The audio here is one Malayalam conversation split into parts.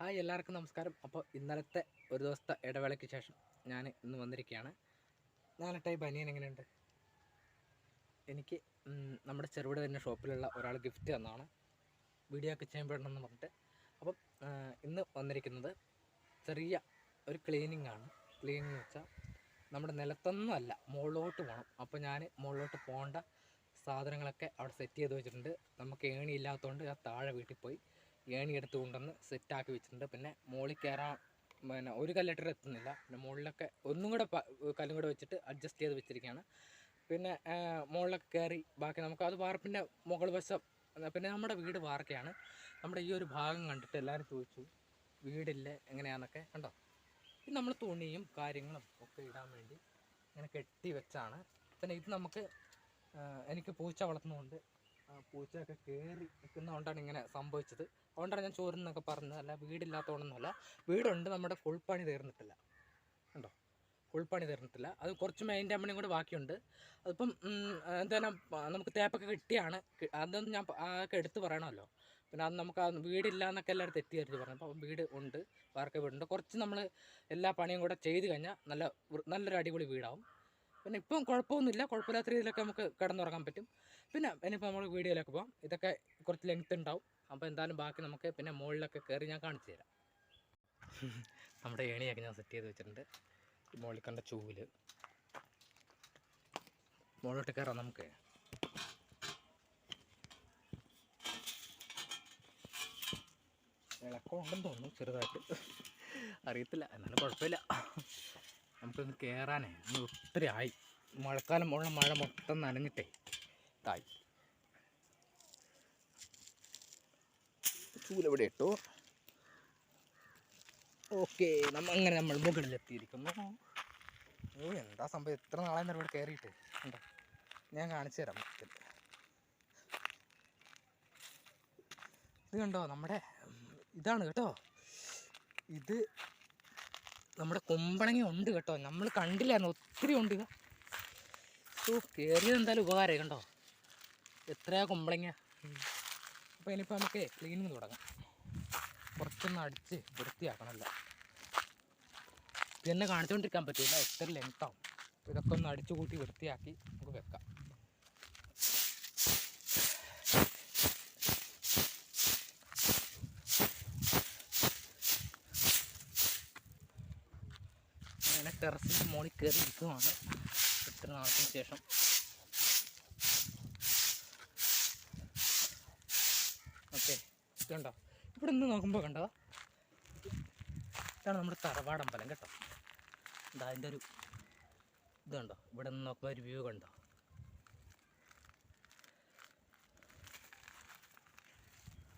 ഹായ്, എല്ലാവർക്കും നമസ്കാരം. അപ്പോൾ ഇന്നലത്തെ ഒരു ദിവസത്തെ ഇടവേളയ്ക്ക് ശേഷം ഞാൻ ഇന്ന് വന്നിരിക്കുകയാണ്. നാലട്ടായി ബനിയൻ എങ്ങനെയുണ്ട്? എനിക്ക് നമ്മുടെ ചെറുപുഴ തന്നെ ഷോപ്പിലുള്ള ഒരാൾ ഗിഫ്റ്റ് തന്നതാണ്, വീഡിയോ ഒക്കെ ചെയ്യുമ്പോഴെന്ന് പറഞ്ഞിട്ട്. അപ്പം ഇന്ന് വന്നിരിക്കുന്നത് ചെറിയ ഒരു ക്ലീനിങ് ആണ്. ക്ലീനിങ് എന്ന് വെച്ചാൽ നമ്മുടെ നിലത്തൊന്നും അല്ല, മുകളിലോട്ട് പോകണം. അപ്പോൾ ഞാൻ മുകളിലോട്ട് പോകേണ്ട സാധനങ്ങളൊക്കെ അവിടെ സെറ്റ് ചെയ്ത് വെച്ചിട്ടുണ്ട്. നമുക്ക് ഏണി ഇല്ലാത്തതുകൊണ്ട് ഞാൻ താഴെ വീട്ടിൽ പോയി ഏണി എടുത്ത് കൊണ്ടുവന്ന് സെറ്റാക്കി വെച്ചിട്ടുണ്ട്. പിന്നെ മുകളിൽ കയറാൻ ഒരു കല്ലിട്ടർ എത്തുന്നില്ല. പിന്നെ മുകളിലൊക്കെ ഒന്നും കൂടെ കല്ലും കൂടെ വെച്ചിട്ട് അഡ്ജസ്റ്റ് ചെയ്ത് വെച്ചിരിക്കുകയാണ്. പിന്നെ മുകളിലൊക്കെ കയറി ബാക്കി നമുക്ക് അത് വാർപ്പിൻ്റെ മുകൾ വശം. പിന്നെ നമ്മുടെ വീട് വാർക്കയാണ്. നമ്മുടെ ഈ ഒരു ഭാഗം കണ്ടിട്ട് എല്ലാവരും ചോദിച്ചു വീടില്ലേ എങ്ങനെയാണെന്നൊക്കെ. കണ്ടോ, ഇത് നമ്മൾ തുണിയും കാര്യങ്ങളും ഒക്കെ ഇടാൻ വേണ്ടി ഇങ്ങനെ കെട്ടി വെച്ചാണ്. പിന്നെ ഇത് നമുക്ക് എനിക്ക് പൂച്ച വളർത്തുന്നതുകൊണ്ട് പൂച്ചയൊക്കെ കയറി നിൽക്കുന്നതുകൊണ്ടാണ് ഇങ്ങനെ സംഭവിച്ചത്. അതുകൊണ്ടാണ് ഞാൻ ചോരുന്നൊക്കെ പറഞ്ഞത്, അല്ല വീടില്ലാത്തതുകൊണ്ടൊന്നുമല്ല. വീടുണ്ട്, നമ്മുടെ ഫുൾ പണി തീർന്നിട്ടില്ല. കണ്ടോ, ഫുൾ പണി തീർന്നിട്ടില്ല. അത് കുറച്ച് മെയിൻ്റെ പണിയും കൂടെ ബാക്കിയുണ്ട്. അതിപ്പം എന്തായാലും നമുക്ക് തേപ്പൊക്കെ കിട്ടിയാണ്. അതൊന്നും ഞാൻ അതൊക്കെ എടുത്ത് പറയണമല്ലോ. പിന്നെ അത് നമുക്ക് വീടില്ല എന്നൊക്കെ എല്ലാവരും തെറ്റിദ്ധരിച്ച് പറഞ്ഞു. അപ്പം വീട് ഉണ്ട്, വാർക്ക വീടുണ്ട്. കുറച്ച് നമ്മൾ എല്ലാ പണിയും കൂടെ ചെയ്ത് കഴിഞ്ഞാൽ നല്ലൊരു അടിപൊളി വീടാവും. പിന്നെ ഇപ്പം കുഴപ്പമൊന്നുമില്ല, കുഴപ്പമില്ലാത്ത രീതിയിലൊക്കെ നമുക്ക് കിടന്നുറങ്ങാൻ പറ്റും. പിന്നെ ഇനിയിപ്പോൾ നമ്മൾ വീഡിയോയിലൊക്കെ പോകാം. ഇതൊക്കെ കുറച്ച് ലെങ്ത് ഉണ്ടാവും. അപ്പോൾ എന്തായാലും ബാക്കി നമുക്ക് പിന്നെ മുകളിലൊക്കെ കയറി ഞാൻ കാണിച്ചു തരാം. നമ്മുടെ ഏണിയൊക്കെ ഞാൻ സെറ്റ് ചെയ്ത് വെച്ചിട്ടുണ്ട്. മുകളിൽ കണ്ട ചൂല് മുകളിലോട്ട് കയറാം. നമുക്ക് ഇളക്കം ഉണ്ടെന്ന് തോന്നുന്നു, ചെറുതായിട്ട് അറിയത്തില്ല, എന്നാലും കുഴപ്പമില്ല. നമുക്കൊന്ന് കയറാനേ ഒത്തിരി ആയി. മഴക്കാലം ഉള്ള മഴ മൊത്തം നനഞ്ഞിട്ടേ തായി. ചൂലെവിടെ ഇട്ടു. ഓക്കെ, നമ്മൾ മുകളിലെത്തിയിരിക്കുന്നു. എന്താ സംഭവം, എത്ര നാളെ നേരം ഇവിടെ കയറിയിട്ട്. ഉണ്ടോ, ഞാൻ കാണിച്ചു തരാം മൊത്തത്തിൽ. ഇത് കണ്ടോ, നമ്മുടെ ഇതാണ് കേട്ടോ. ഇത് നമ്മുടെ കുമ്പളങ്ങ ഉണ്ട് കേട്ടോ. നമ്മൾ കണ്ടില്ലായിരുന്നു, ഒത്തിരി ഉണ്ട്. കയറിയത് എന്തായാലും ഉപകാരമായി. കണ്ടോ എത്രയാ കുമ്പളങ്ങ. അപ്പോൾ ഇനിയിപ്പോൾ നമുക്ക് ക്ലീനിങ് തുടങ്ങാം. കുറച്ചൊന്ന് അടിച്ച് വൃത്തിയാക്കണമല്ലോ. പിന്നെ കാണിച്ചുകൊണ്ടിരിക്കാൻ പറ്റില്ല, എത്ര ലെങ്ത്താവും. അപ്പോൾ ഇതൊക്കെ ഒന്ന് അടിച്ചു കൂട്ടി വൃത്തിയാക്കി നമുക്ക് വെക്കാം. അങ്ങനെ ടെറസിൻ്റെ മുകളിൽ കയറി ഇരിക്കുവാണ് ഇത്ര നാളത്തിന് ശേഷം. ഓക്കെ, കണ്ടോ, ഇവിടെ നിന്ന് നോക്കുമ്പോൾ കണ്ടോ, ഇതാണ് നമ്മുടെ തറവാടമ്പലം കേട്ടോ. എന്താ അതിൻ്റെ ഒരു ഇത് കണ്ടോ, ഇവിടെ നിന്ന് നോക്കുമ്പോൾ ഒരു വ്യൂ കണ്ടോ.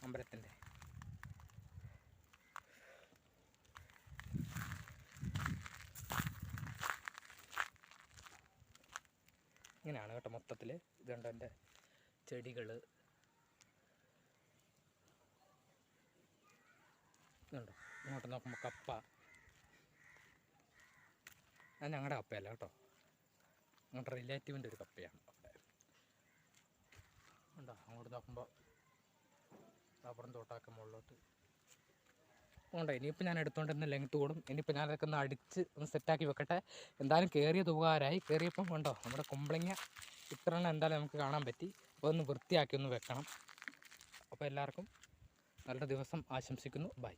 അമ്പലത്തിൻ്റെ ഇങ്ങനെയാണ് കേട്ടോ മൊത്തത്തിൽ. ഇതുണ്ട് എൻ്റെ ചെടികൾ. ഇതുണ്ടോ, ഇങ്ങോട്ട് നോക്കുമ്പോൾ കപ്പ. അത് ഞങ്ങളുടെ കപ്പയല്ല കേട്ടോ, ഞങ്ങളുടെ റിലേറ്റീവിൻ്റെ ഒരു കപ്പയാണ്. ഉണ്ടോ, അങ്ങോട്ട് നോക്കുമ്പോൾ അപ്പുറം തോട്ടാക്കം മുകളിലോട്ട് ഉണ്ടോ. ഇനിയിപ്പോൾ ഞാൻ എടുത്തുകൊണ്ടിരുന്ന ലെങ്ത്ത് കൂടും. ഇനിയിപ്പോൾ ഞാനതൊക്കെ ഒന്ന് അടിച്ച് ഒന്ന് സെറ്റാക്കി വെക്കട്ടെ. എന്തായാലും കയറിയത് ഉപകാരമായി. കയറിയപ്പം കണ്ടോ, നമ്മുടെ കുമ്പളങ്ങ ഇത്ര എണ്ണം എന്തായാലും നമുക്ക് കാണാൻ പറ്റി. അപ്പോൾ ഒന്ന് വൃത്തിയാക്കി ഒന്ന് വെക്കണം. അപ്പോൾ എല്ലാവർക്കും നല്ല ദിവസം ആശംസിക്കുന്നു. ബൈ.